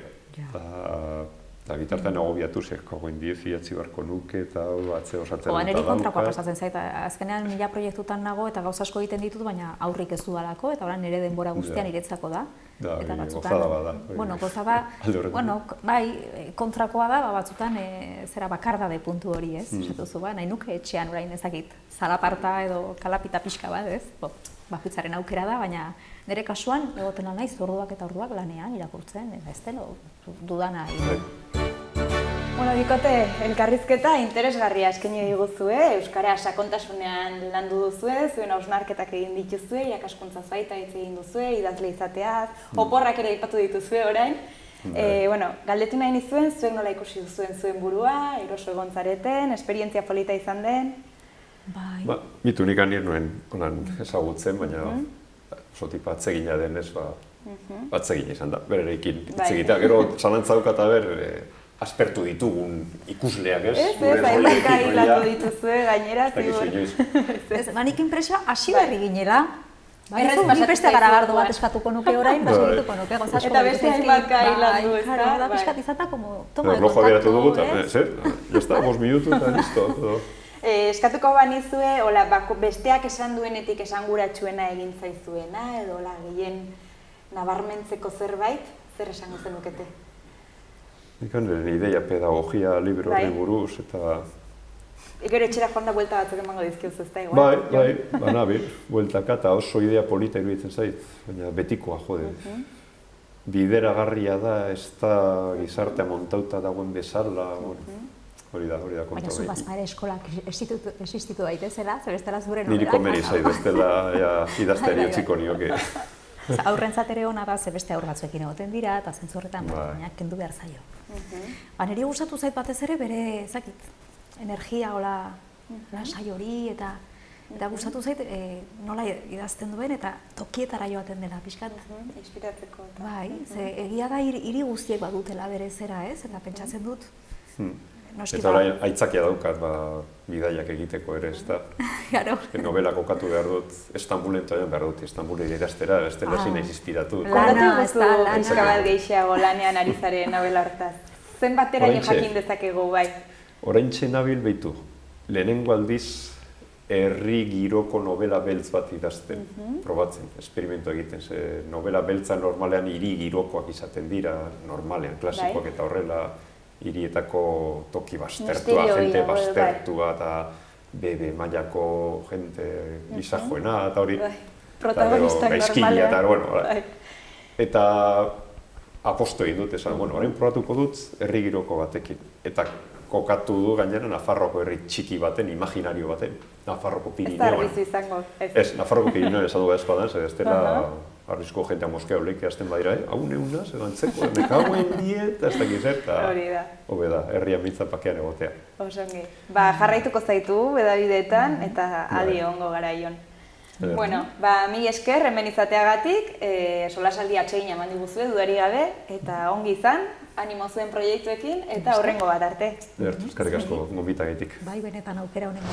Eta bitartean agobiatu zekagoen idatzi beharko nuke eta atze osatzen dut. Niri kontrakoa pasatzen zait, azkenean 1000 proiektutan nago eta gauza asko egiten ditut, baina aurrik ez dudalako, eta orain nire denbora guztian niretzako da. Eta batzutan, gozada, bai, kontrakoa da, batzutan zera bakardade puntu hori, ez? Esatuzu, nahi nuke etxean orain ezakit zalaparta edo kalapita pixka bat, ez? Bakoitzaren aukera da, baina nire kasuan egoten naiz orduak eta orduak lanean irakurtzen, eta ez den dudana. Bueno, bikote, elkarrizketa interesgarria eskaini diguzue, euskara sakontasunean landu duzue, zuen hausnarketak egin dituzue, irakaskuntzaz baita hitz egin duzue, idazle izateaz, oporrak ere aipatu dituzue orain. Galdetu nahi nizuen, zuek nola ikusi duzuen zuen burua, eroso egon zareten, esperientzia polita izan den? Bitu nik anien nuen ezagutzen, baina oso tipa atzegina denez, atzegina izan da, bererekin atzegitea. Gero zalantza daukat aspertu ditugun ikusleak, ez? Ez, hainbaka hilatu dituzue gainera, zigur. Nik inpresioa hasi berri ginela. Nik beste garagardo bat eskatuko nuke orain, basituko nuke gozasko. Eta beste hainbaka hilatu, ez da? Da pixkat izata, como toma de Erlojoa geratu dugu, kontaktu, zer? Jazta, 5 minutu eta listo. Eskatuko banizue, besteak esan duenetik esanguratsuena egin zaizuena, edo gehien nabarmentzeko zerbait, zer esango zenukete? Nik nire ideia pedagogia libro hori buruz, eta... Gero etxera joan da buelta batzuk emango dizkiozu, ez da igual? Bai, banabil, bueltaka eta oso idea polita iruditzen zait, baina betikoa, jode. Bideragarria da, ez da gizartea montauta dagoen bezala, hori da konta. Baina zu bazma ere eskolak existitu daitezela, zer bestela zure niri komeni zait, bestela idazteari utziko nioke. Aurrentzat ere hona da, ze beste aur batzuekin egoten dira, eta zentzu horretan baina kendu behar zaio. Niri gustatu zait batez ere bere, ezakit, energia, lasai hori, eta gustatu zait nola idazten duen, eta tokietara joaten dela, pixkat. Inspiratzeko. Bai, ze egia da hiri guztiek badutela bere zera, ez? Eta pentsatzen dut, eta orain aitzakia daukat bidaiak egiteko ere, ez da. Novela kokatu behar dut, Istanbulen behar dut, Istanbulen idaztera, ez dela ezin naiz inspiratu. Kondatu guzu pixka bat gehiago lanean ari zaren novela hortaz. Zenbateraino jakin dezakegu bai? Oraintxe nabil behitu, lehenengo aldiz herri giroko novela beltz bat idazten, probatzen, esperimentu egiten. Novela beltza normalean hiri girokoak izaten dira, normalean, klasikoak eta horrela, hirietako toki baztertua, jente baztertua eta bebe mailako jente gizajoena eta hori. Protagonistak normalean. Eta aposto egin dut, esan, orain probatuko dut herri giroko batekin. Eta kokatu du gainera Nafarroko herri txiki baten, imaginario baten, Nafarroko Pirineoan. Ez da argizu izango. Ez, Nafarroko Pirineoan esan dugu ezpadan, zer ez dela arrizko jentea moskea oleik azten badira, hau neunaz, edo antzeko, mekagoen diet, ez dakiz eta hobe da, herria mitza pakean egotea. Osongi. Jarraituko zaitu bedabideetan eta adi ongo garaion. Bueno, mila esker, hemen izateagatik, solasaldi atsegin eman diguzue, dudari gabe, eta ongi izan, animo zuen proiektuekin, eta horrengo bat arte. Eskerrik asko, gonbitagatik. Bai, benetan aukera honen.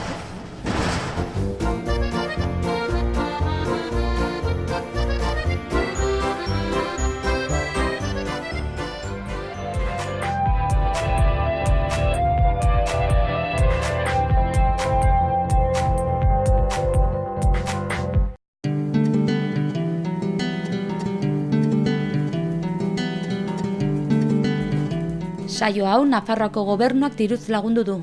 Saio hau Nafarroako Gobernuak diruz lagundu du.